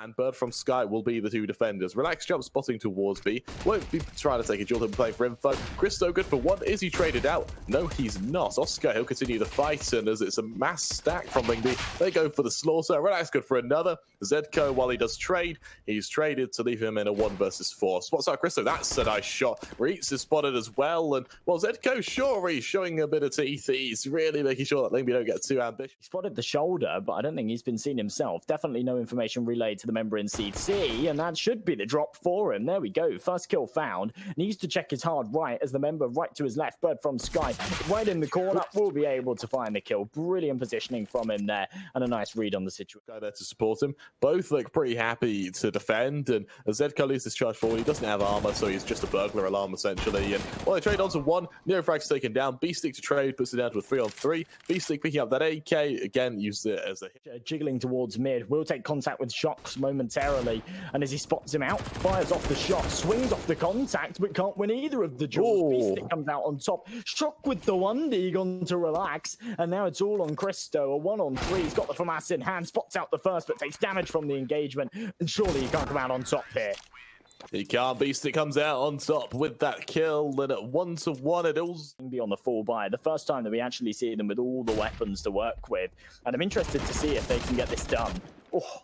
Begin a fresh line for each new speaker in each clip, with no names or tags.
and birdfromsky will be the two defenders. Rilax jump spotting towards B. Won't be trying to take a duel. He'll be playing for info. Kristou good for one. Is he traded out? No, he's not. Oskar, he'll continue the fight, and as it's a mass stack from Lyngby, they go for the slaughter. Rilax good for another. ZEDKO, while he does trade, he's traded to leave him in a 1 versus 4. Spots out Kristou. That's a nice shot. raalz is spotted as well, and well, ZEDKO, sure, he's showing a bit of teeth. He's really making sure that Lyngby don't get too ambitious.
He spotted the shoulder, but I don't think he's been seen himself. Definitely no information relayed to the member in CC, and that should be the drop for him. There we go. First kill found. Needs to check his hard right as the member right to his left, birdfromsky, right in the corner, will be able to find the kill. Brilliant positioning from him there, and a nice read on the situation.
Guy there to support him. Both look pretty happy to defend, and as ZEDKO loses charge forward, he doesn't have armor, so he's just a burglar alarm essentially. And well, they trade onto one. NEOFRAG's taken down. beastik to trade, puts it down to a 3-on-3. beastik picking up that AK again, used it as a hit.
Jiggling towards mid, will take contact with Shocks momentarily, and as he spots him out, fires off the shot, swings off the contact, but can't win either of the duels. beastik comes out on top, Shock with the 1D gone to Rilax, and now it's all on Kristou. A 1-on-3, he's got the FAMAS in hand, spots out the first, but takes damage from the engagement, and surely he can't come out on top here.
He can't. beastik comes out on top with that kill, and at 1-1 it all
be on the full buy. The first time that we actually see them with all the weapons to work with, and I'm interested to see if they can get this done. Oh.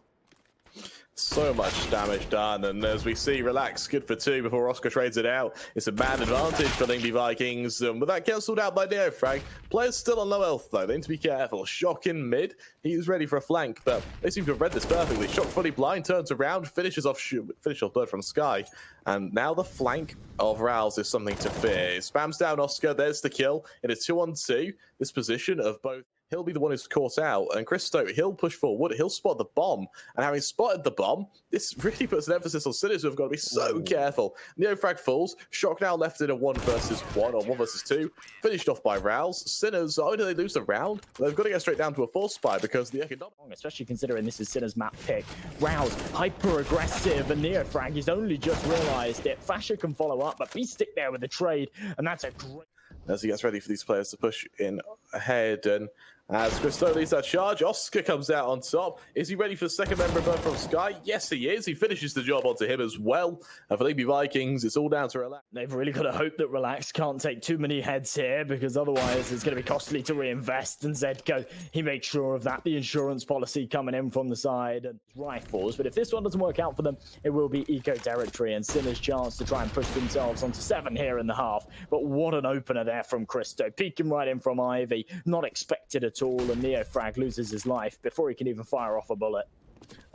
So much damage done, and as we see, Rilax good for 2 before Oskar trades it out. It's a man advantage for Lyngby Vikings, but that cancelled out by NEOFRAG. Players still on low health though, they need to be careful. Shock in mid, he's ready for a flank, but they seem to have read this perfectly. Shock fully blind, turns around, finishes off birdfromsky, and now the flank of raalz is something to fear. It spams down Oskar, there's the kill. It is 2-on-2, this position of both. He'll be the one who's caught out, and Kristou, he'll push forward, he'll spot the bomb, and having spotted the bomb, this really puts an emphasis on Sinners, who have got to be so careful. NEOFRAG falls, Shock now left in a 1 versus 1, or 1 versus 2, finished off by raalz. Sinners, not only do they lose the round, they've got to get straight down to a 4 spy because the economic...
Especially considering this is Sinners' map pick. raalz, hyper-aggressive, and NEOFRAG, he's only just realised it. FASHR can follow up, but beastik there with the trade, and that's a great...
As he gets ready for these players to push in ahead, and as Kristou leads that charge, Oskar comes out on top. Is he ready for the second member of birdfromsky? Yes, he is. He finishes the job onto him as well. And for Lyngby Vikings, it's all down to Rilax.
They've really got to hope that Rilax can't take too many heads here, because otherwise it's going to be costly to reinvest. And ZEDKO, he makes sure of that. The insurance policy coming in from the side and rifles. But if this one doesn't work out for them, it will be eco territory and Sinners' chance to try and push themselves onto 7 here in the half. But what an opener there from Kristou, peeking right in from Ivy, not expected at all, and NEOFRAG loses his life before he can even fire off a bullet.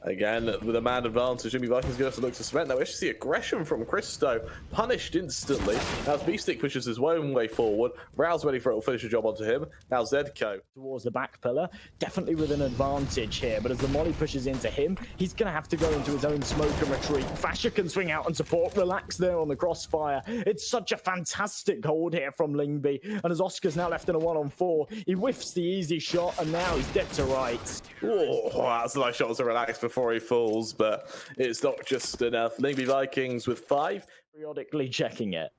Again, with a man advantage, Lyngby Vikings going to have to look to cement. Now we actually see aggression from Kristou, punished instantly. Now beastik pushes his own way forward. raalz ready for it, will finish the job onto him. Now ZEDKO.
Towards the back pillar, definitely with an advantage here, but as the molly pushes into him, he's going to have to go into his own smoke and retreat. FASHR can swing out and support. Rilax there on the crossfire. It's such a fantastic hold here from Lyngby, and as Oskar's now left in a 1-on-4, he whiffs the easy shot, and now he's dead to rights.
Oh, that's a nice shot to Rilax before he falls, but it's not just enough. Lyngby Vikings with 5.
Periodically checking it.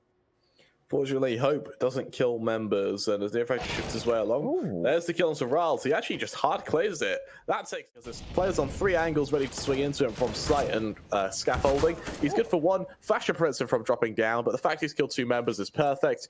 Fortunately, Hope doesn't kill members, and as NEOFRAG shifts his way along, there's the kill onto raalz. He actually just hard clears it. That takes, because there's players on 3 angles ready to swing into him from sight and scaffolding. He's good for 1. FASHR prevents him from dropping down, but the fact he's killed 2 members is perfect.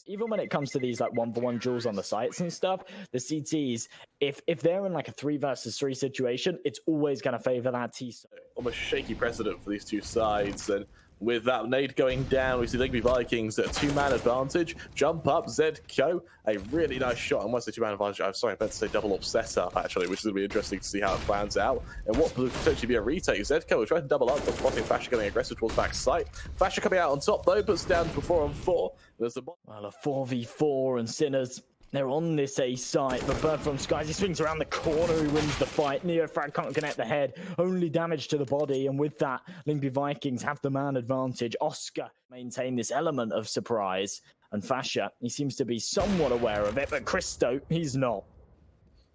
Even when it comes to these like 1-for-1 duels on the sites and stuff, the CTs, if they're in like a 3 versus 3 situation, it's always going to favor that T.
Almost shaky precedent for these two sides, and with that nade going down, we see Lyngby Vikings at a 2-man advantage. Jump up, ZEDKO, a really nice shot. And once the 2-man advantage, I'm sorry, I meant to say double up setup, actually, which is going to be interesting to see how it plans out. And what could potentially be a retake. ZEDKO will try to double up, but spotting FASHR getting aggressive towards back sight. FASHR coming out on top, though, puts down to a 4-on-4. There's the
well, a 4v4, and Sinners, they're on this A site, but birdfromsky, he swings around the corner, he wins the fight. NEOFRAG can't connect the head, only damage to the body, and with that, Lyngby Vikings have the man advantage. Oskar maintain this element of surprise, and FASHR, he seems to be somewhat aware of it, but Kristou, he's not.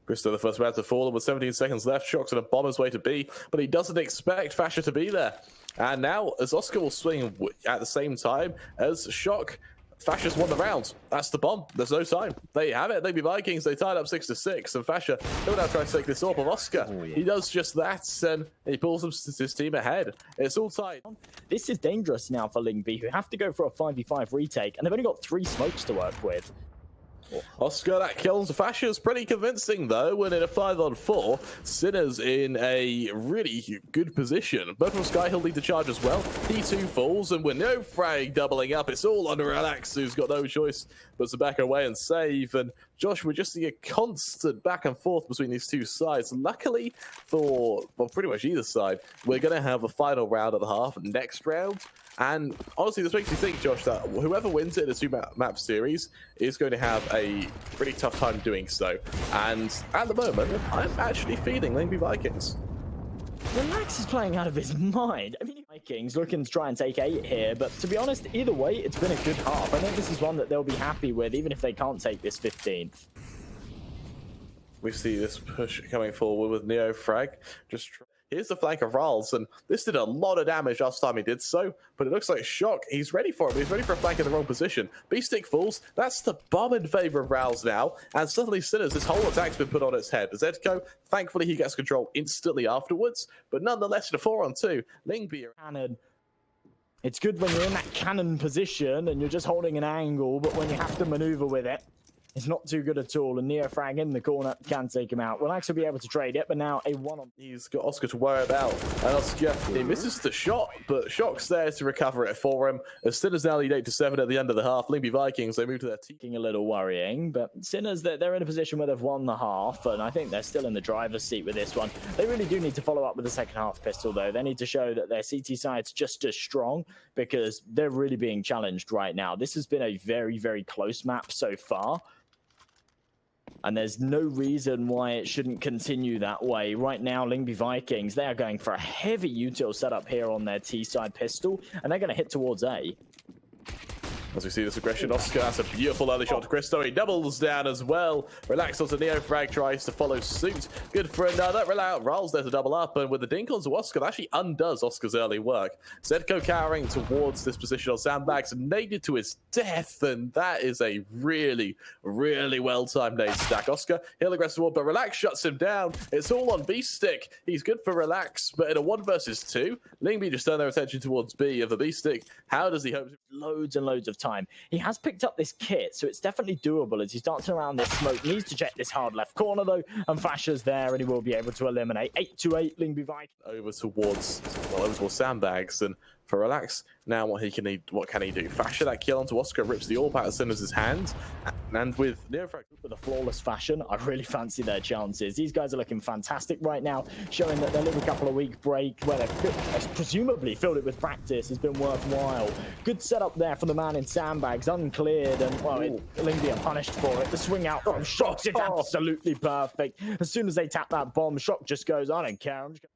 Kristou, the first man to fall, with 17 seconds left. Shock's going to bomb his way to B, but he doesn't expect FASHR to be there. And now, as Oskar will swing at the same time as Shock, FASHR's won the round. That's the bomb. There's no time. There you have it. Lyngby Vikings, they tied up 6-6, and FASHR, he'll now try to take this off of oskar.
Oh, yeah.
He does just that, and he pulls his team ahead. It's all tight.
This is dangerous now for Lyngby, who have to go for a 5v5 retake, and they've only got 3 smokes to work with.
oskar, that kills FASHR's pretty convincing though, and in a 5-on-4, Sinner's in a really good position. birdfromsky, he'll lead the charge as well. He too falls, and with NEOFRAG doubling up, it's all on rilax, who's got no choice but to back away and save. And Josh, we just see a constant back and forth between these two sides. Luckily for, well, pretty much either side, we're going to have a final round at the half next round. And honestly, this makes me think, Josh, that whoever wins it in a 2-map series is going to have a pretty tough time doing so. And at the moment, I'm actually feeling Lyngby Vikings.
rilax is playing out of his mind. I mean, Vikings looking to try and take 8 here, but to be honest, either way, it's been a good half. I think this is one that they'll be happy with, even if they can't take this 15th.
We see this push coming forward with NEOFRAG. Here's the flank of raalz, and this did a lot of damage last time he did so, but it looks like Shock, he's ready for it, but he's ready for a flank in the wrong position. beastik falls, that's the bomb in favor of raalz now, and suddenly Sinners, this whole attack's been put on its head. ZEDKO, thankfully he gets control instantly afterwards, but nonetheless, in a 4-on-2, Lyngby
Cannon. It's good when you're in that cannon position and you're just holding an angle, but when you have to maneuver with it, it's not too good at all, and NEOFRAG in the corner can take him out. rilax will be able to trade it, but now a 1-on.
He's got oskar to worry about, and oskar, he misses the shot, but Shock's there to recover it for him. As Sinners now lead 8-7 at the end of the half, Lyngby Vikings, they move to their team.
A little worrying, but Sinners, they're in a position where they've won the half, and I think they're still in the driver's seat with this one. They really do need to follow up with the second half pistol, though. They need to show that their CT side's just as strong, because they're really being challenged right now. This has been a very, very close map so far. And there's no reason why it shouldn't continue that way. Right now, Lyngby Vikings, they are going for a heavy util setup here on their T-side pistol, and they're going to hit towards A.
As we see this aggression, oskar, that's a beautiful early shot to Kristou. He doubles down as well. rilax onto NEOFRAG, tries to follow suit. Good for another. raalz there to double up, and with the dink onto oskar, that actually undoes oskar's early work. ZEDKO cowering towards this position on sandbags, naded to his death, and that is a really, really well-timed nade stack. oskar, he'll aggress forward, but rilax shuts him down. It's all on beastik. He's good for rilax, but in a 1 versus 2, Lyngby just turn their attention towards B of the beastik. How does he hope to...
Loads and loads of time. He has picked up this kit, so it's definitely doable as he's dancing around this smoke. Needs to check this hard left corner, though, and FASHR's there, and he will be able to eliminate. 8-8, Lyngby Vikings.
Over towards sandbags, and for rilax, now what can he do? FASHR that kill onto oskar, rips the AWP out of Sinners' hand, and with NEOFRAG
with a flawless fashion, I really fancy their chances. These guys are looking fantastic right now, showing that their little couple of week break, where they've presumably filled it with practice, has been worthwhile. Good setup there for the man in sandbags, uncleared, and well, Lyngby are punished for it. The swing out from Shock is absolutely perfect. As soon as they tap that bomb, Shock just goes, I don't care, I'm just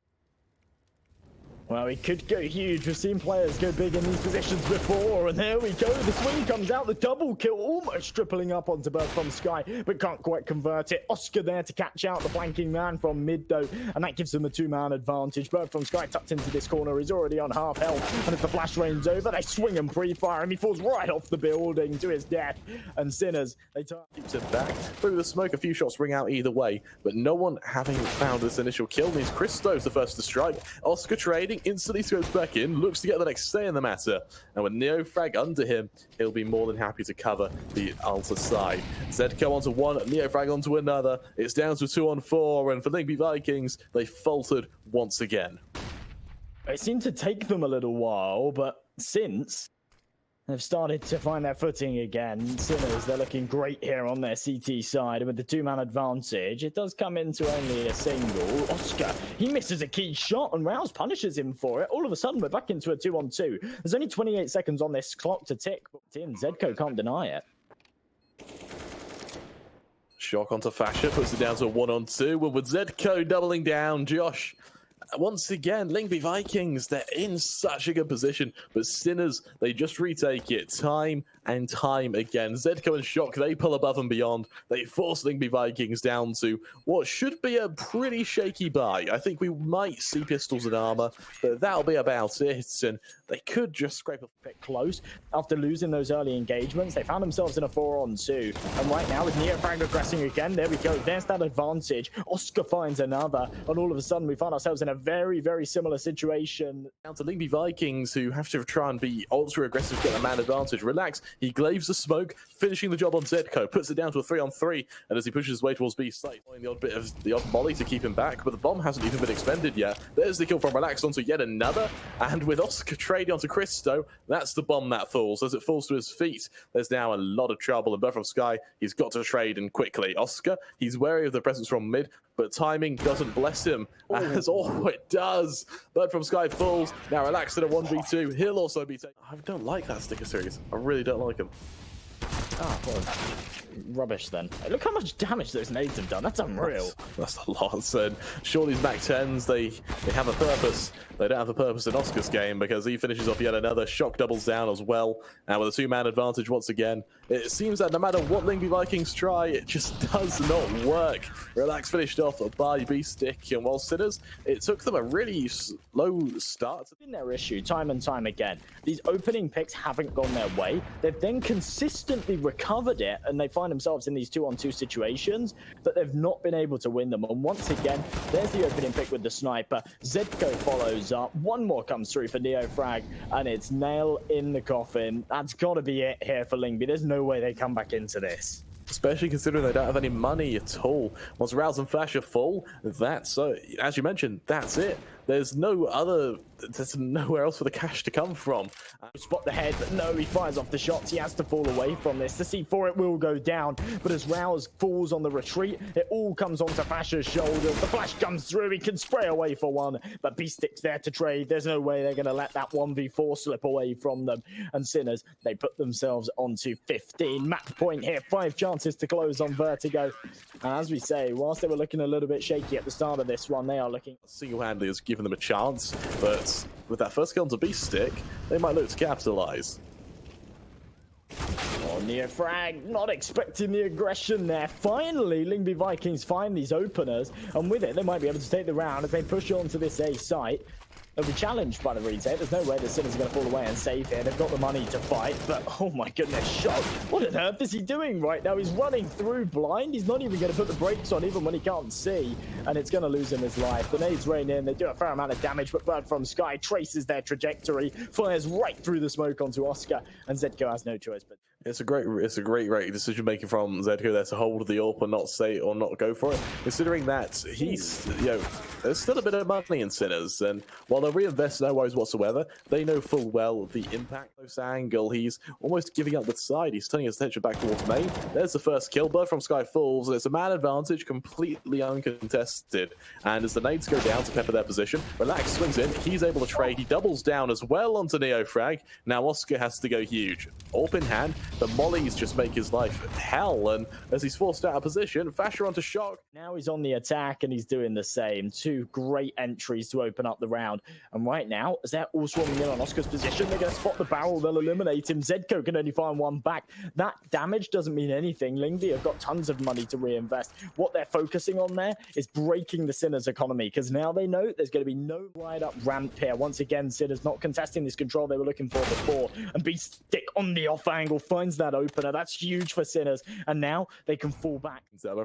well, he could go huge. We've seen players go big in these positions before, and there we go. The swing comes out, the double kill, almost tripling up onto birdfromsky, but can't quite convert it. oskar there to catch out the flanking man from mid, though, and that gives them a 2-man advantage. birdfromsky tucked into this corner. He's already on half health, and as the flash range's over, they swing and pre-fire him. He falls right off the building to his death, and Sinners, they
keeps it back. Through the smoke, a few shots ring out either way, but no one having found this initial kill means Kristou's the first to strike. oskar trading, instantly scopes back in, looks to get the next say in the matter, and with NEOFRAG under him, he'll be more than happy to cover the ULTI side. ZEDKO onto one, NEOFRAG onto another. It's down to 2-on-4, and for Lyngby Vikings, they faltered once again.
It seemed to take them a little while, but since they've started to find their footing again, Sinners, they're looking great here on their CT side, and with the 2-man advantage, it does come into only a single. oskar, he misses a key shot, and raalz punishes him for it. All of a sudden, we're back into a 2-on-2. There's only 28 seconds on this clock to tick, but ZEDKO can't deny it.
Shock onto FASHR, puts it down to a 1-on-2, and with ZEDKO doubling down, Josh, Once again, Lyngby Vikings, they're in such a good position, but Sinners, they just retake it time and time again. ZEDKO and Shock, they pull above and beyond. They force Lyngby Vikings down to what should be a pretty shaky buy. I think we might see pistols and armor, but that'll be about it, and they could just scrape a
bit close. After losing those early engagements, they found themselves in a 4-on-2. And right now, with NEOFRAG aggressing again, there we go. There's that advantage. Oskar finds another, and all of a sudden, we find ourselves in a very, very similar situation.
Down to Lyngby Vikings, who have to try and be ultra aggressive to get a man advantage. Rilax, he glaives the smoke, finishing the job on ZEDKO, puts it down to a 3-on-3, and as he pushes his way towards B site, the odd molly to keep him back, but the bomb hasn't even been expended yet. There's the kill from Rilax onto yet another, and with Oskar trading onto Kristou, that's the bomb that falls. As it falls to his feet, there's now a lot of trouble, and birdfromsky, he's got to trade, and quickly. Oskar, he's wary of the presence from mid, but timing doesn't bless him, as all it does. birdfromsky falls, now Rilax in a 1v2, he'll also be taken. I don't like that sticker series, I really don't like him.
Ah, well, rubbish then. Look how much damage those nades have done. That's unreal.
That's a lot. And sure, these Mac 10s, they have a purpose. They don't have a purpose in Oscar's game, because he finishes off yet another. Shock doubles down as well. And with a 2-man advantage once again, it seems that no matter what Lyngby Vikings try, it just does not work. Rilax finished off by beastik, and while Sinners, it took them a really slow start.
It's been their issue time and time again. These opening picks haven't gone their way. They've then consistently recovered it, and they find themselves in these 2-on-2 situations, but they've not been able to win them. And once again, there's the opening pick with the sniper. ZEDKO follows up. One more comes through for NEOFRAG, and it's nail in the coffin. That's got to be it here for Lyngby. There's no way they come back into this.
Especially considering they don't have any money at all. Once raalz and FASHR fall, that's, as you mentioned, that's it. There's nowhere else for the cash to come from.
Spot the head, but no, he fires off the shots. He has to fall away from this. The C4, it will go down, but as raalz falls on the retreat, it all comes onto FASHR's shoulders. The flash comes through, he can spray away for one, but beastik's there to trade. There's no way they're going to let that 1v4 slip away from them. And Sinners, they put themselves onto 15. Match point here, 5 chances to close on Vertigo. And as we say, whilst they were looking a little bit shaky at the start of this one, they are looking
single-handedly has given them a chance, but with that first kill onto beastik, they might look to capitalize.
Oh, NEOFRAG not expecting the aggression there. Finally, Lyngby Vikings find these openers, and with it, they might be able to take the round as they push on to this A site. They'll be challenged by the retake. There's no way the Sinners are going to fall away and save here. They've got the money to fight, but oh my goodness, Shock. What on earth is he doing right now? He's running through blind. He's not even going to put the brakes on even when he can't see, and it's going to lose him his life. The nades rain in. They do a fair amount of damage, but birdfromsky traces their trajectory, fires right through the smoke onto Oskar, and ZEDKO has no choice but...
It's a great decision making from ZEDKO there to hold the AWP and not say or not go for it. Considering that he's, there's still a bit of money in Sinners, and while they'll reinvest, no worries whatsoever, they know full well the impact of this angle. He's almost giving up the side. He's turning his attention back towards main. There's the first kill. birdfromsky falls, and it's a man advantage, completely uncontested. And as the nades go down to pepper their position, Rilax swings in. He's able to trade. He doubles down as well onto NEOFRAG. Now Oskar has to go huge. AWP in hand. The mollies just make his life hell, and as he's forced out of position, FASHR onto Shock.
Now he's on the attack, and he's doing the same. 2 great entries to open up the round. And right now, as they're all swarming in on Oscar's position, they're going to spot the barrel, they'll eliminate him. ZEDKO can only find one back. That damage doesn't mean anything. Lyngby have got tons of money to reinvest. What they're focusing on there is breaking the Sinners' economy, because now they know there's going to be no ride-up ramp here. Once again, Sinners not contesting this control they were looking for before, and beastik on the off angle finds that opener. That's huge for Sinners, and now they can fall back.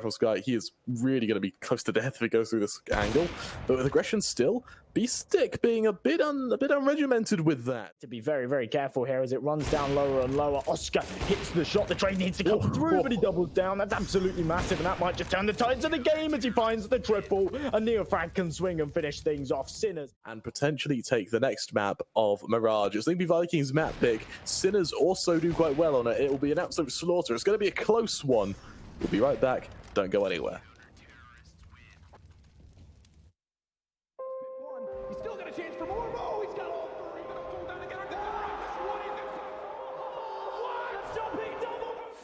Sky, he is really going to be close to death if he goes through this angle, but with aggression still, beastik being a bit unregimented with that.
To be very, very careful here as it runs down lower and lower. Oskar hits the shot. The trade needs to come through, but he doubles down. That's absolutely massive, and that might just turn the tides of the game as he finds the triple. And NEOFRAG can swing and finish things off. Sinners
and potentially take the next map of Mirage. It's Lyngby Vikings map pick. Sinners also do quite well on it. It will be an absolute slaughter. It's going to be a close one. We'll be right back. Don't go anywhere.
He's still got a chance for more. Oh, he's got all 3. Gonna pull down together.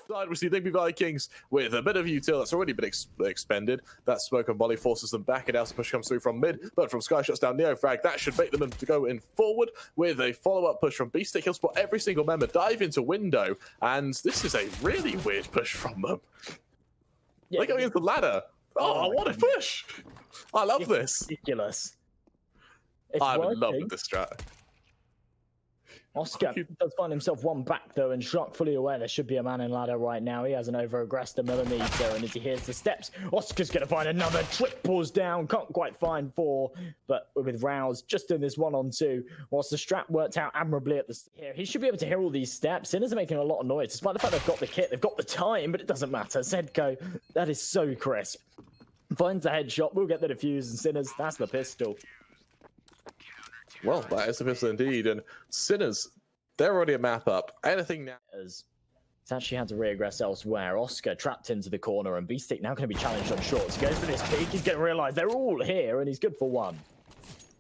Side, we see Lyngby Vikings with a bit of util that's already been expended. That smoke and volley forces them back, and now push comes through from mid, but from Sky shuts down NEOFRAG. That should make them to go in forward with a follow-up push from beastik. He'll spot every single member, dive into window, and this is a really weird push from them.
Yeah,
They're going into the ladder. Oh, what a push! I love this.
Ridiculous. It's
I'm in love
working.
with this strat.
Oskar does find himself one back though, and Shock fully aware there should be a man in ladder right now. He hasn't over-aggressed a millimeter, and as he hears the steps, Oscar's going to find another. Triples down, can't quite find 4, but with raalz just in this 1-on-2, whilst the strat worked out admirably at the here, he should be able to hear all these steps. Sinners are making a lot of noise, despite the fact they've got the kit, they've got the time, but it doesn't matter. ZEDKO, that is so crisp. Finds the headshot, we'll get the defuse, and Sinners, that's the pistol.
Well, that is the pistol indeed, and Sinners, they're already a map up. Anything now?
It's actually had to re-aggress elsewhere. Oskar trapped into the corner, and beastik now going to be challenged on shorts. He goes for this peek, he's going to realise they're all here, and he's good for 1.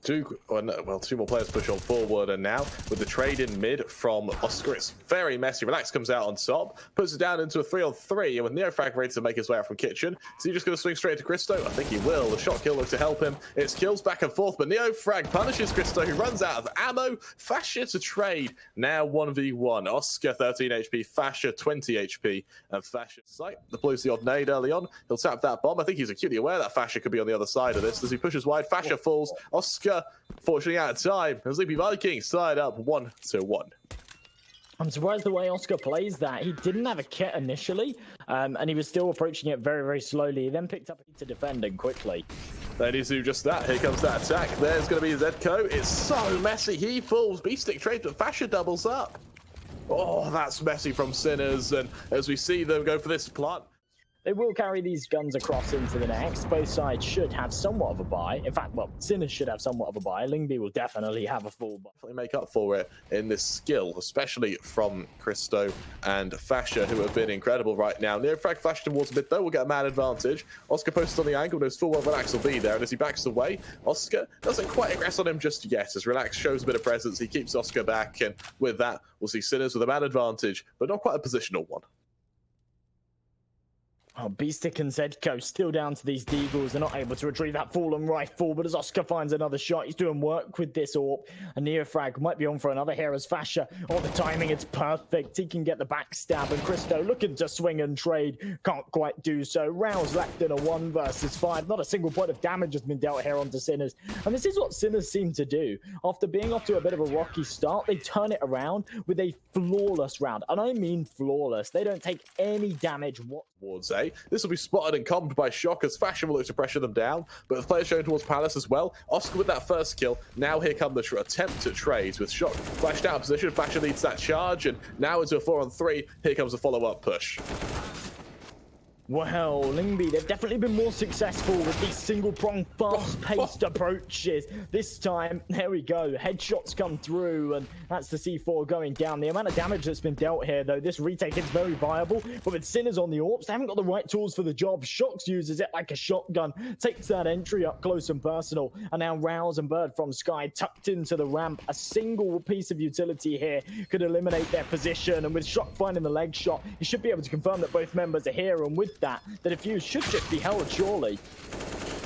Two more players push on forward, and now with the trade in mid from Oskar, it's very messy. Rilax comes out on top, puts it down into a 3-on-3, and with NEOFRAG ready to make his way out from kitchen, is he just going to swing straight to Kristou? I think he will. The shot kill looks to help him. It's kills back and forth, but NEOFRAG punishes Kristou, who runs out of ammo. FASHR to trade. Now 1v1. Oskar 13 HP, FASHR 20 HP, and FASHR sight deploys the odd nade early on. He'll tap that bomb. I think he's acutely aware that FASHR could be on the other side of this. As he pushes wide, FASHR falls. Oskar, fortunately out of time, as Lyngby Vikings tied up 1-1.
I'm surprised the way Oskar plays that. He didn't have a kit initially, and he was still approaching it very, very slowly. He then picked up to defend and quickly.
They need to do just that. Here comes that attack. There's going to be ZEDKO. It's so messy. He falls. beastik trades, but FASHR doubles up. Oh, that's messy from Sinners, and as we see them go for this plant.
They will carry these guns across into the next. Both sides should have somewhat of a buy. In fact, well, Sinners should have somewhat of a buy. Lyngby will definitely have a full buy.
Definitely make up for it in this skill, especially from Kristou and FASHR, who have been incredible right now. NEOFRAG flash towards mid, though, will get a man advantage. Oskar posted on the angle, knows full well Rilax will be there, and as he backs away, Oskar doesn't quite aggress on him just yet. As Rilax shows a bit of presence, he keeps Oskar back, and with that, we'll see Sinners with a man advantage, but not quite a positional one.
Oh, beastik and ZEDKO still down to these deagles. They're not able to retrieve that fallen rifle, but as Oskar finds another shot, he's doing work with this AWP. And NEOFRAG might be on for another here as FASHR. Oh, the timing, it's perfect. He can get the backstab, and Kristou looking to swing and trade. Can't quite do so. raalz left in a 1 versus 5. Not a single point of damage has been dealt here onto Sinners. And this is what Sinners seem to do. After being off to a bit of a rocky start, they turn it around with a flawless round. And I mean flawless. They don't take any damage
towards A. This will be spotted and comped by Shock as FASHR will look to pressure them down, but the players showing towards Palace as well. Oskar with that first kill. Now here come the attempt at trades with Shock flashed out of position. FASHR leads that charge, and now into a 4-on-3. Here comes a follow-up push.
Well, Lyngby, they've definitely been more successful with these single-pronged, fast-paced approaches. This time, there we go, headshots come through, and that's the C4 going down. The amount of damage that's been dealt here, though, this retake is very viable, but with Sinners on the AWPs, they haven't got the right tools for the job. Shox uses it like a shotgun, takes that entry up close and personal, and now raalz and birdfromsky tucked into the ramp. A single piece of utility here could eliminate their position, and with Shock finding the leg shot, he should be able to confirm that both members are here, and with that, the defuse should just be held, surely.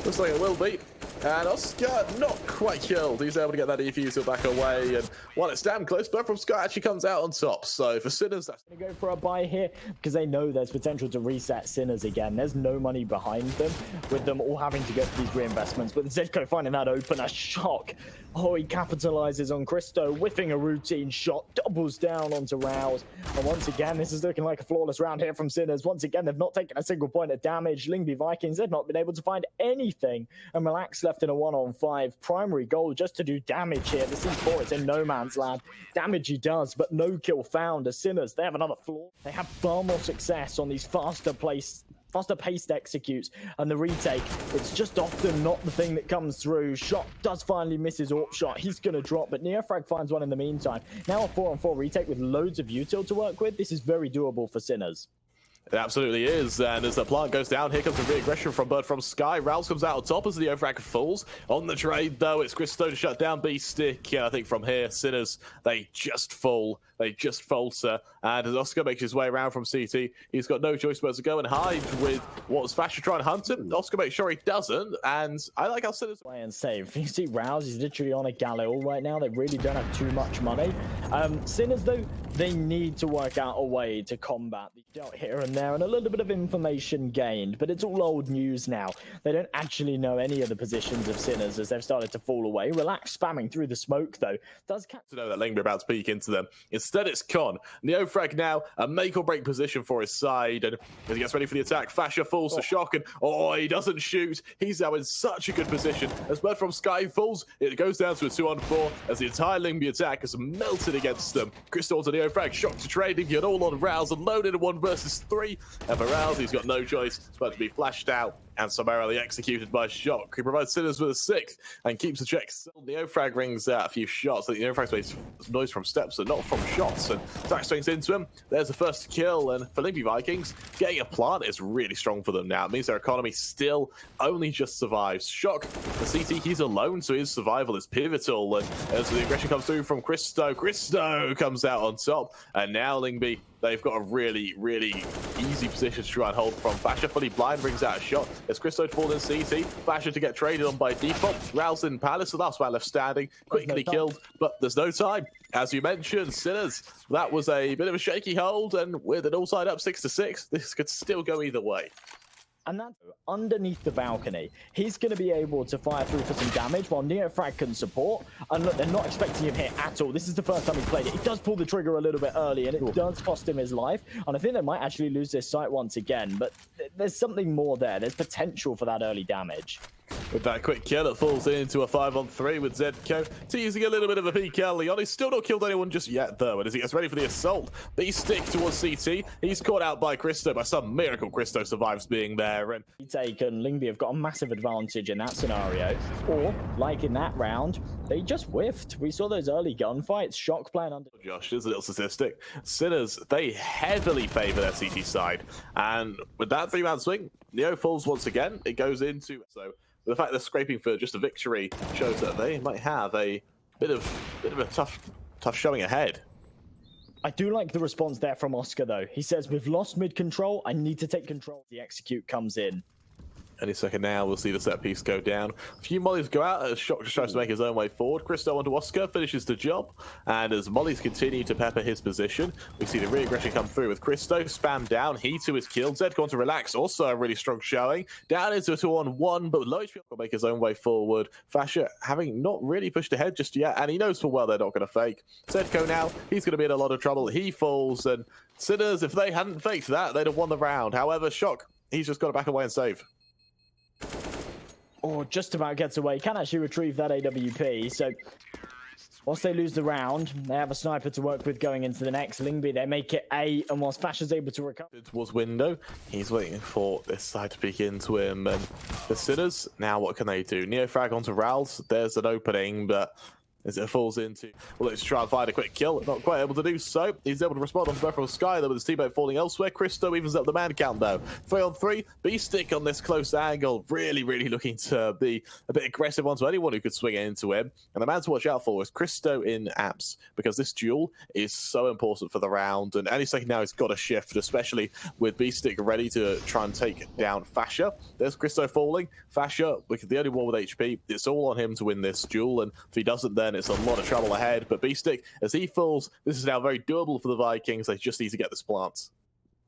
Looks like it will be. And Oskar not quite killed. He's able to get that defusal back away. And while it's damn close, birdfromsky actually comes out on top. So for Sinners, that's
going to go for a buy here because they know there's potential to reset Sinners again. There's no money behind them, with them all having to go for these reinvestments. But ZEDKO finding that open, a Shock. Oh, he capitalizes on Kristou, whiffing a routine shot, doubles down onto raalz. And once again, this is looking like a flawless round here from Sinners. Once again, they've not taken a single point of damage. Lyngby Vikings, they've not been able to find anything. And Rilax left in a 1-on-5. Primary goal just to do damage here. The C4 is in no man's land. Damage he does, but no kill found. As Sinners, they have another flaw. They have far more success on these faster paced executes, and the retake, it's just often not the thing that comes through. Shot does finally miss his AWP shot. He's going to drop, but NEOFRAG finds one in the meantime. Now a 4-on-4 retake with loads of util to work with. This is very doable for Sinners.
It absolutely is, and as the plant goes down, here comes the re-aggression from birdfromsky. raalz comes out on top as the NEOFRAG falls. On the trade, though, it's Kristou to shut down beastik, and I think from here, Sinners, they just fall They just falter. And as Oskar makes his way around from CT, he's got no choice but to go and hide with what's FASHR trying to hunt him. Oskar makes sure he doesn't. And I like how Sinners
play and save. You see raalz, he's literally on a Galil right now. They really don't have too much money. Sinners, though, they need to work out a way to combat the dealt here and there and a little bit of information gained, but it's all old news now. They don't actually know any of the positions of Sinners as they've started to fall away. Rilax spamming through the smoke, though, does catch
to know that Lyngby are about to peek into them. Instead, it's Con. NEOFRAG now, a make-or-break position for his side, and as he gets ready for the attack, FASHR falls to shock, and he doesn't shoot. He's now in such a good position. As birdfromsky falls, it goes down to a 2-on-4 as the entire Lyngby attack has melted against them. Kristou to NEOFRAG, shock to trading, get all on raalz and loaded in 1 versus 3. And for raalz, he's got no choice. It's about to be flashed out and summarily executed by Shock. He provides Sinners with a 6th and keeps the check. NEOFRAG rings out a few shots. I think NEOFRAG makes noise from steps and not from shots. And Zach swings into him. There's the first kill. And for Lyngby Vikings, getting a plant is really strong for them now. It means their economy still only just survives. Shock, the CT, he's alone, so his survival is pivotal. And as the aggression comes through from Kristou comes out on top. And now Lyngby, they've got a really, really easy position to try and hold from. FASHR fully blind brings out a shot. It's Kristou to fall in CT. FASHR to get traded on by default. raalz in Palace, the last man left standing. Quickly killed, but there's no time. As you mentioned, Sinners, that was a bit of a shaky hold, and with it all tied up 6-6, this could still go either way.
And that's underneath the balcony. He's going to be able to fire through for some damage while NEOFRAG can support. And look, they're not expecting him here at all. This is the first time he played it. He does pull the trigger a little bit early, and it does cost him his life. And I think they might actually lose this site once again. But there's something more there. There's potential for that early damage.
With that quick kill, it falls into a 5-on-3 with ZEDKO teasing a little bit of a peek early on. He's still not killed anyone just yet, though. And as he gets ready for the assault, beastik towards CT. He's caught out by Kristou. By some miracle, Kristou survives being there. And
taken, Lyngby have got a massive advantage in that scenario. Or, like in that round, they just whiffed. We saw those early gunfights. Shock playing under.
Josh, there's a little statistic. Sinners, they heavily favor their CT side. And with that 3-man swing, Neo falls once again. It goes into... So the fact they're scraping for just a victory shows that they might have a bit of a tough showing ahead.
I do like the response there from Oskar, though. He says, we've lost mid-control. I need to take control. The execute comes in.
Any second now, we'll see the set piece go down. A few mollies go out as Shock just tries to make his own way forward. Kristou onto Oskar, finishes the job. And as mollies continue to pepper his position, we see the re-aggression come through with Kristou. Spam down, he too is killed. ZEDKO on to Rilax, also a really strong showing. Down into a 2-on-1, but low HP will make his own way forward. FASHR having not really pushed ahead just yet, and he knows full well they're not going to fake. ZEDKO now, he's going to be in a lot of trouble. He falls, and Sinners, if they hadn't faked that, they'd have won the round. However, Shock, he's just got to back away and save.
Or just about gets away. Can actually retrieve that AWP. So whilst they lose the round, they have a sniper to work with going into the next. Lyngby, they make it 8, and whilst FASHR's able to recover
towards window, he's waiting for this side to peek into him. And the Sinners, now what can they do? NEOFRAG onto raalz. There's an opening, but as it falls into, well, let's try and find a quick kill. Not quite able to do so. He's able to respond on birdfromsky, though, with his teammate falling elsewhere. Kristou evens up the man count, though. 3-on-3, beastik on this close angle. Really, really looking to be a bit aggressive onto anyone who could swing into him. And the man to watch out for is Kristou in apps, because this duel is so important for the round. And any second now, he's got a shift, especially with beastik ready to try and take down FASHR. There's Kristou falling. FASHR, the only one with HP. It's all on him to win this duel, and if he doesn't, then it's a lot of trouble ahead. But beastik, as he falls, this is now very doable for the Vikings. They just need to get this plant.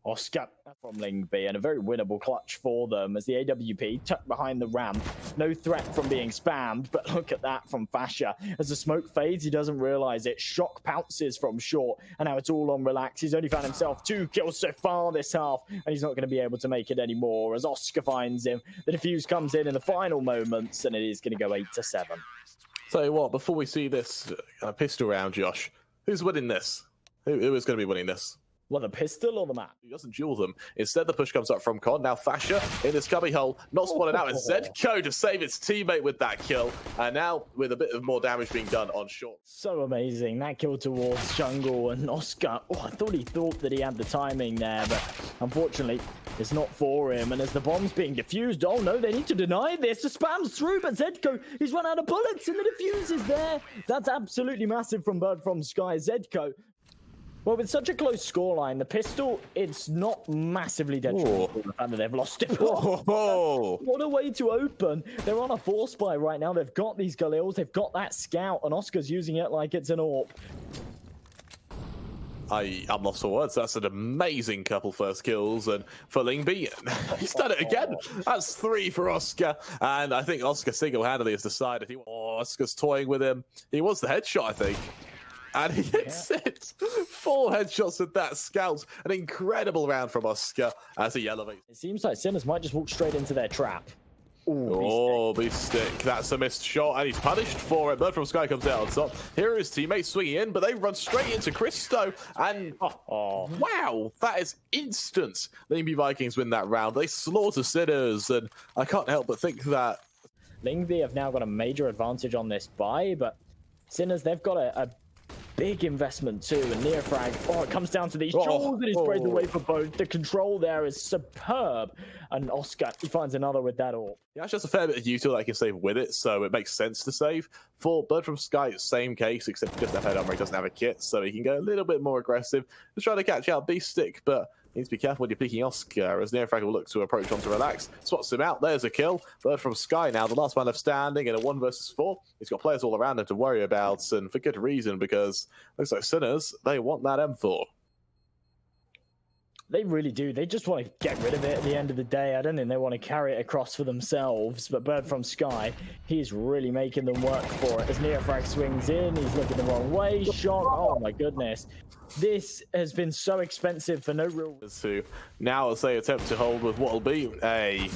Oskar from Lyngby, and a very winnable clutch for them as the AWP tucked behind the ramp. No threat from being spammed, but look at that from FASHR. As the smoke fades, he doesn't realize it. Shock pounces from short, and now it's all on Rilax. He's only found himself 2 kills so far this half, and he's not going to be able to make it anymore as Oskar finds him. The defuse comes in the final moments, and it is going to go 8-7.
Tell you what, before we see this pistol round, Josh, who's winning this? Who is going to be winning this?
Well, the pistol or the map?
He doesn't duel them. Instead, the push comes up from Con. Now FASHR in this cubby hole, not spotted out. It's ZEDKO to save its teammate with that kill. And now with a bit of more damage being done on short.
So amazing. That kill towards jungle and Oskar. Oh, I thought that he had the timing there, but unfortunately, it's not for him. And as the bomb's being defused, oh no, they need to deny this. The spam's through, but ZEDKO, he's run out of bullets and the defuse is there. That's absolutely massive from birdfromsky. ZEDKO. Well, with such a close scoreline, the pistol, it's not massively detrimental to the fact that they've lost it. What a way to open. They're on a force buy right now. They've got these Galils, they've got that scout, and Oscar's using it like it's an AWP.
I'm lost for words. That's an amazing couple first kills, and for Lyngby, he's done it again. That's 3 for Oskar, and I think Oskar single-handedly has decided Oscar's toying with him. He wants the headshot, I think, and he hits it. 4 headshots with that scout. An incredible round from Oskar as he elevates.
It seems like Sinners might just walk straight into their trap.
Oh, beastik. That's a missed shot, and he's punished for it. birdfromsky comes out on top. Here are his teammates swinging in, but they run straight into Kristou, and wow, that is instant. Lyngby Vikings win that round. They slaughter Sinners, and I can't help but think that
Lyngby have now got a major advantage on this buy, but Sinners, they've got a big investment too, and NEOFRAG, it comes down to these jewels, and he sprays away for both. The control there is superb, and Oskar, he finds another with that AWP.
Yeah, it's just a fair bit of util that I can save with it, so it makes sense to save. For birdfromsky, same case, except he doesn't have head armor, he doesn't have a kit, so he can go a little bit more aggressive to try to catch out beastik, but needs to be careful when you're picking Oskar, as NEOFRAG will look to approach onto relax. Spots him out, there's a kill. birdfromsky now, the last man left standing in a 1 versus 4. He's got players all around him to worry about, and for good reason, because looks like Sinners, they want that M4.
They really do. They just want to get rid of it at the end of the day. I don't think they want to carry it across for themselves. But birdfromsky, he's really making them work for it. As NEOFRAG swings in, he's looking the wrong way. Shot. Oh my goodness. This has been so expensive for no real...
To now, as they attempt to hold with what will be a,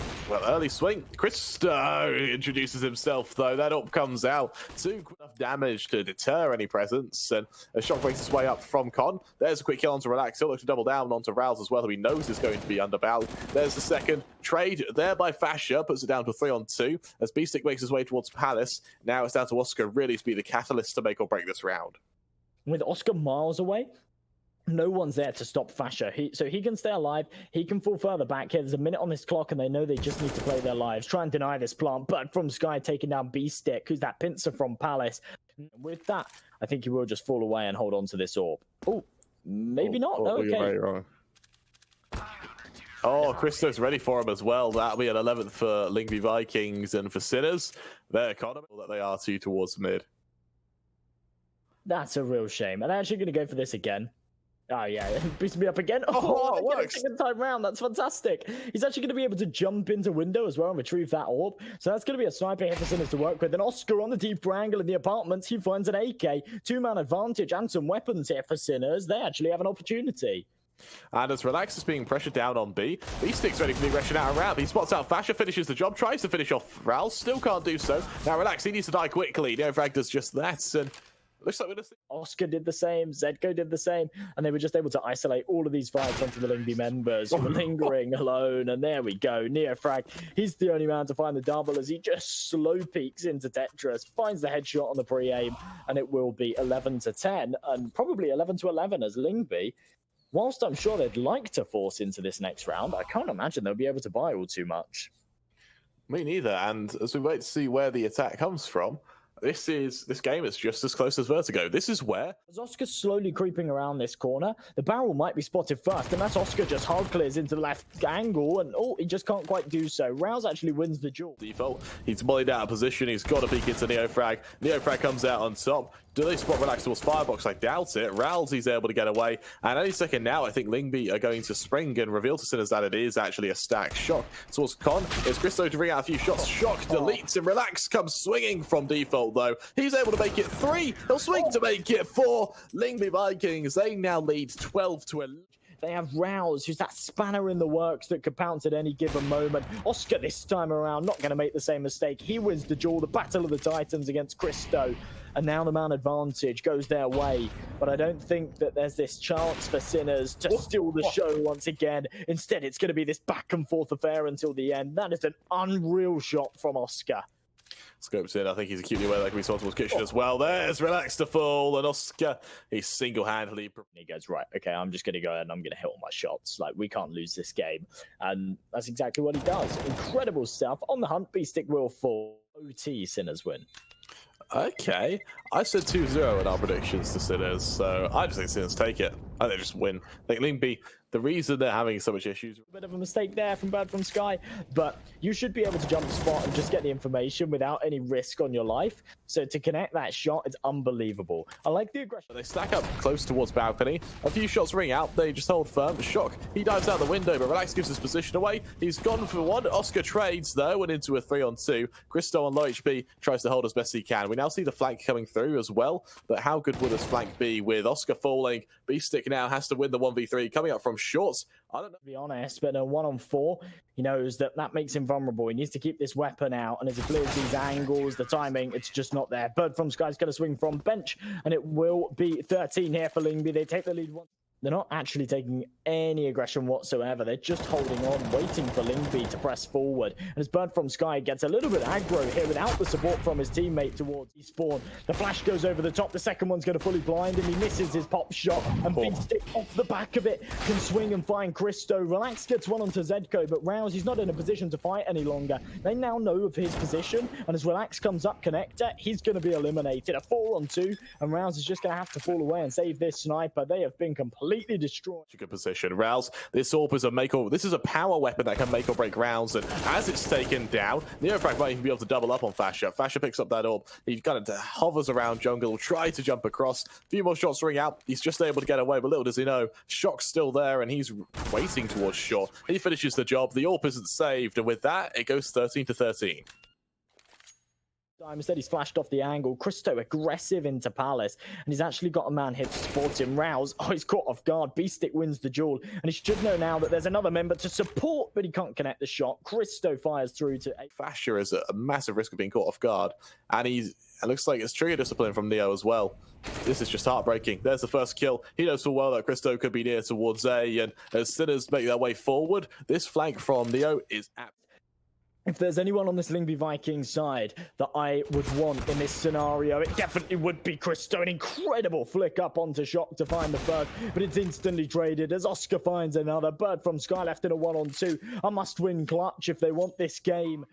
early swing. Kristou introduces himself, though. That up comes out. 2 enough damage to deter any presence. And a shot breaks his way up from Con. There's a quick kill onto relax. He'll look to double down onto raalz as well, who he knows is going to be undervalued. There's the second trade there by FASHR. Puts it down to a 3-on-2. As beastik makes his way towards Palace. Now it's down to Oskar really to be the catalyst to make or break this round.
With Oskar miles away, no one's there to stop FASHR. So he can stay alive. He can fall further back here. There's a minute on this clock, and they know they just need to play their lives. Try and deny this plant. But from Sky taking down beastik, who's that pincer from Palace. With that, I think he will just fall away and hold on to this AWP. Oh, maybe not. No, okay.
You're very wrong. Oh, Kristou's ready for him as well. That'll be an 11th for Lyngby Vikings, and for Sinners, they're economical that they are 2 towards mid.
That's a real shame. And they're actually going to go for this again. Oh, yeah. Boost me up again.
Oh, it works.
Second time round. That's fantastic. He's actually going to be able to jump into window as well and retrieve that AWP. So that's going to be a sniper here for Sinners to work with. And Oskar on the deep angle in the apartments. He finds an AK. 2-man advantage and some weapons here for Sinners. They actually have an opportunity.
And as relax is being pressured down on B, beastik's ready for the aggression out of ramp. He spots out FASHR, finishes the job, tries to finish off raalz, still can't do so. Now relax, he needs to die quickly. NEOFRAG does just that, and looks like we're just...
Oskar did the same, ZEDKO did the same, and they were just able to isolate all of these fights onto the Lyngby members who were lingering alone, and there we go. NEOFRAG, he's the only man to find the double as he just slow peeks into Tetris, finds the headshot on the pre-aim, and it will be 11-10, and probably 11-11 as Lyngby. Whilst I'm sure they'd like to force into this next round, I can't imagine they'll be able to buy all too much.
Me neither, and as we wait to see where the attack comes from, this game is just as close as Vertigo. This is where...
As Oscar's slowly creeping around this corner, the barrel might be spotted first, and that's Oskar just hard clears into the left angle, and he just can't quite do so. raalz actually wins the duel.
Default, he's mollied out of position, he's got to peek into NEOFRAG. NEOFRAG comes out on top. Do they spot relax towards Firebox? I doubt it. raalz, he's able to get away. And any second now, I think Lyngby are going to spring and reveal to Sinners that it is actually a stack. Shock towards Con. It's Kristou to bring out a few shots. Shock deletes, and relax comes swinging from default, though. He's able to make it 3. He'll swing to make it 4. Lyngby Vikings, they now lead 12-11.
They have raalz, who's that spanner in the works that could pounce at any given moment. Oskar this time around, not going to make the same mistake. He wins the duel, the Battle of the Titans against Kristou. And now the man advantage goes their way. But I don't think that there's this chance for Sinners to steal the show once again. Instead, it's going to be this back and forth affair until the end. That is an unreal shot from Oskar.
Scopes in, I think he's acutely aware that can be sold towards kitchen as well. There's relax to fall, and Oskar, he's single-handedly...
He goes, right, okay, I'm just going to go ahead and I'm going to hit all my shots. Like, we can't lose this game. And that's exactly what he does. Incredible stuff. On the hunt, beastik will fall. OT, Sinners win.
Okay. I said 2-0 in our predictions to Sinners, so I just think Sinners take it. and they just win. I think Lyngby, the reason they're having so much issues.
Bit of a mistake there from birdfromsky, but you should be able to jump spot and just get the information without any risk on your life. So to connect that shot, it's unbelievable. I like the aggression.
They stack up close towards balcony. A few shots ring out. They just hold firm. Shock. He dives out the window, but Rilax gives his position away. He's gone for one. Oskar trades though, and into a 3-on-2. Kristou on low HP tries to hold as best he can. We now see the flank coming through as well. But how good will this flank be with Oskar falling? beastik now has to win the 1v3 coming up from shorts. I don't know.
To be honest, but in a 1-on-4, he knows that that makes him vulnerable. He needs to keep this weapon out, and as he clears these angles, the timing, it's just not there. birdfromsky's going to swing from bench, and it will be 13 here for Lyngby. They take the lead once. They're not actually taking any aggression whatsoever. They're just holding on, waiting for Lyngby to press forward. And as birdfromsky gets a little bit aggro here without the support from his teammate towards spawn, the flash goes over the top. The second one's going to fully blind him. He misses his pop shot, and beastik off the back of it can swing and find Kristou. Rilax gets one onto ZEDKO, but raalz, he's not in a position to fight any longer. They now know of his position, and as Rilax comes up connector, he's going to be eliminated. A 4-on-2, and raalz is just going to have to fall away and save this sniper. They have been completely destroyed.
Good position. raalz, this AWP is a this is a power weapon that can make or break rounds, and as it's taken down, NEOFRAG might even be able to double up on FASHR. FASHR picks up that AWP. He kind of hovers around jungle, try to jump across. A few more shots ring out. He's just able to get away, but little does he know, Shock's still there, and he's waiting towards short. He finishes the job. The AWP isn't saved, and with that, it goes 13-13.
Instead, he's flashed off the angle. Kristou aggressive into Palace, and he's actually got a man here to support him. raalz, oh, he's caught off guard. beastik wins the duel, and he should know now that there's another member to support, but he can't connect the shot. Kristou fires through to
FASHR is a massive risk of being caught off guard, and it looks like it's trigger discipline from Neo as well. This is just heartbreaking. There's the first kill. He knows full well that Kristou could be near towards A, and as Sinners make their way forward, this flank from Neo is
If there's anyone on this Lyngby Vikings side that I would want in this scenario, it definitely would be Kristou. An incredible flick up onto Shock to find the first, but it's instantly traded as Oskar finds another. birdfromsky left in a 1-on-2. A must-win clutch if they want this game.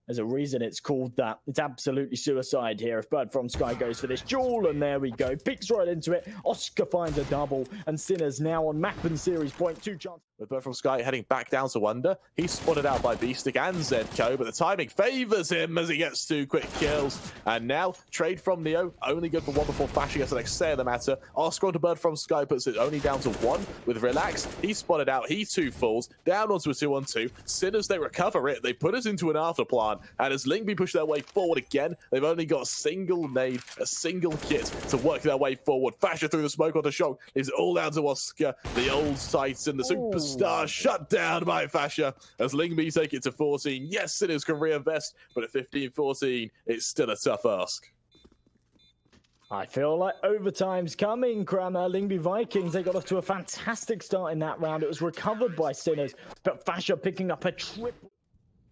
There's a reason it's called that. It's absolutely suicide here if birdfromsky goes for this duel, and there we go. Peeks right into it. Oskar finds a double, and Sinners now on map and series point. 2 chances.
With birdfromsky heading back down to Wonder, he's spotted out by beastik and ZEDKO, but the timing favors him as he gets 2 quick kills. And now, trade from Neo, only good for 1 before FASHR gets the next say of the matter. Oskar onto birdfromsky puts it only down to 1 with Rilax. He's spotted out, he 2 falls, down onto a 2-on-2. Sinners, they recover it, they put us into an afterplan, and as Lyngby push their way forward again, they've only got a single nade, a single kit to work their way forward. FASHR through the smoke onto Shock, is all down to Oskar, the old Titan, the superstar, shut down by FASHR as Lyngby take it to 14. Yes, Sinners can reinvest, but at 15-14, it's still a tough ask.
I feel like overtime's coming, Kramer. Lyngby Vikings, they got off to a fantastic start in that round. It was recovered by Sinners, but FASHR picking up a triple.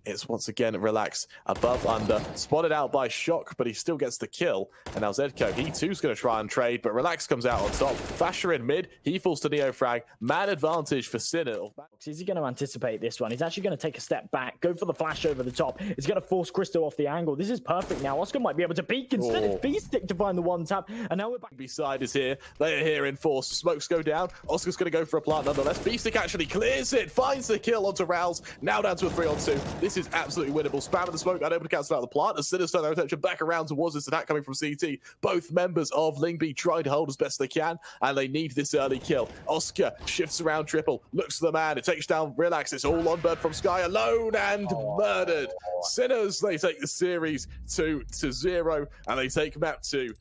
It's once again Rilax above under, spotted out by Shock, but he still gets the kill. And now ZEDKO, he too's going to try and trade, but Rilax comes out on top. FASHR in mid, he falls to NEOFRAG. Man advantage for Sinner.
Is he going to anticipate this one? He's actually going to take a step back, go for the flash over the top. It's going to force Kristou off the angle. This is perfect now. Oskar might be able to peek. Instead, it's beastik to find the 1-tap. And now we're back.
B-side is here. They are here in force. Smokes go down. Oscar's going to go for a plant nonetheless. beastik actually clears it, finds the kill onto raalz. Now down to a 3-on-2. This is absolutely winnable. Spam in the smoke, unable to cancel out the plant. As Sinners turn their attention back around towards this attack coming from CT. Both members of Lyngby trying to hold as best they can, and they need this early kill. Oskar shifts around triple, looks to the man, it takes down Rilax. It's all on birdfromsky alone and murdered. Sinners, they take the series 2-0, and they take map 2.